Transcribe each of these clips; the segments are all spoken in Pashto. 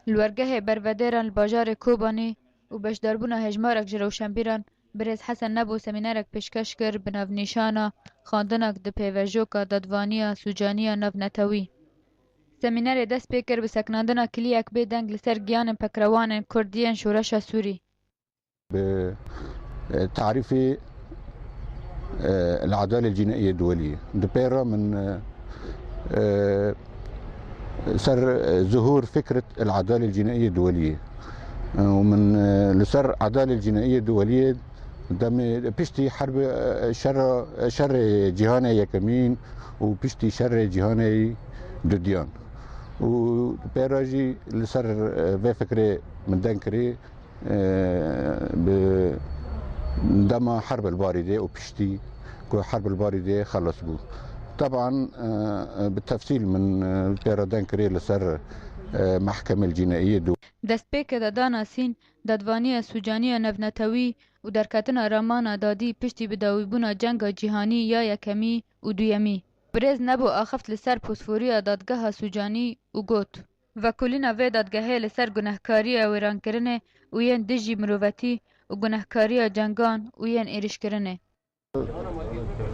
الورگه برودیران الباجار کوبانی و بشداربونا هجمارک جروشنبیران برز حسن نبو سمینارک پیشکش کر بناو نیشانا خواندنک د پیوژوکا دادوانیا سوجانیا ناو نتوی. سمینار دست پیکر به سکناندنا کلیک به دنگ لسر گیان پکروان کردیان شورش سوری. بتعريف العدالة الجنائية الدولية دبيرة من سر ظهور فكرة العدالة الجنائية الدولية ومن لسر العدالة الجنائية الدولية دم بيشتي حرب شر جهاني يكمين وبيشتي شر جهاني دوديان وبيراجي لسر بفكرة من دنكري دما حرب الباردة وبيشتي حرب الباردة خلص بو طبعا بالتفصيل من بيرا دنكري لسر محكمة الجنائية دو دست پیک دانا سین دادوانی سوجانی نونتوی و درکتنا رامانا دادی پشتی بداوی بونا جنگ جهانی یا یکمی و دویمی. برز نبو آخفت لسر پوسفوری دادگاه سوجانی و گوت و کلینا وی دادگاهی لسر گناهکاری ویران کرنه و ین دجی مروتی و گناهکاری جنگان و ین ایرش کرنه.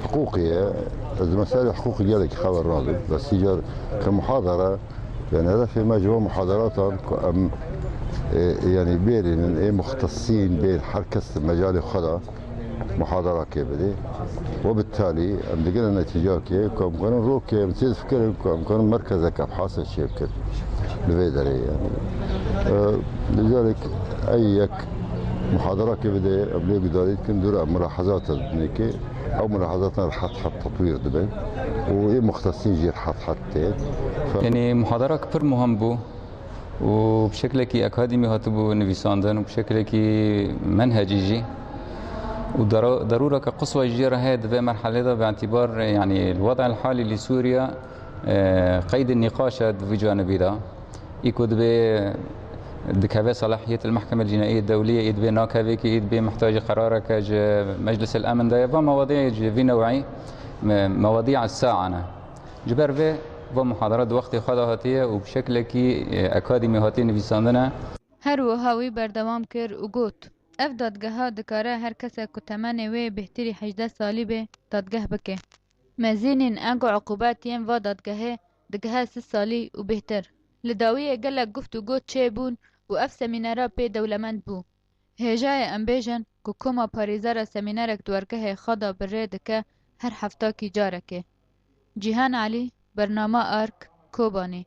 حقوقية المسائل حقوقية لك خبر راضي بس يجر كمحاضرة يعني هذا في مجموعة محاضرات يعني بين مختصين بين حركة مجال خدا محاضرة كبدي وبالتالي عم لقينا نتيجة كم كانوا روكي مثل فكر كم كانوا مركزك أبحاث الشيء كده لفيدري يعني لذلك أيك محاضرة كبدي قبل بداية كندور ملاحظات النيكي أو ملاحظاتنا رح تحط تطوير دبي ومختصين جير حتى يعني محاضرة كبير مهم بو وبشكل كي أكاديمي هاتبو نفيساندن وبشكل كي منهجي جي وضرورة كقصوى جيرة هاد في مرحلة ده باعتبار يعني الوضع الحالي لسوريا قيد النقاش في جانبي ده يكود به دكابة صلاحية المحكمة الجنائية الدولية إد بي ناكافيكي إد بي محتاج قرارك مجلس الأمن ده ومواضيع في نوعي مواضيع الساعة جبر في ومحاضرات وقت خداهاتية وبشكل كي أكاديمي هاتي نفيساندنا هر وهاوي بردوام كر و گوت اف دادگاه دکاره هر کس کتمانه وی بهتری 18 سالی به دادگاه بکه مزینین اگو عقوبات یم و دادگاه دگاه 3 سالی و بهتر لداویه گلک گفت و گوت چه بون و اف سمینارا پی دولمند بو هجای امبیجن که کما پاریزارا سمینارک دورگه خدا بره دکه هر هفته کی جارکه. جیهان علی برنامه آرک کوبانی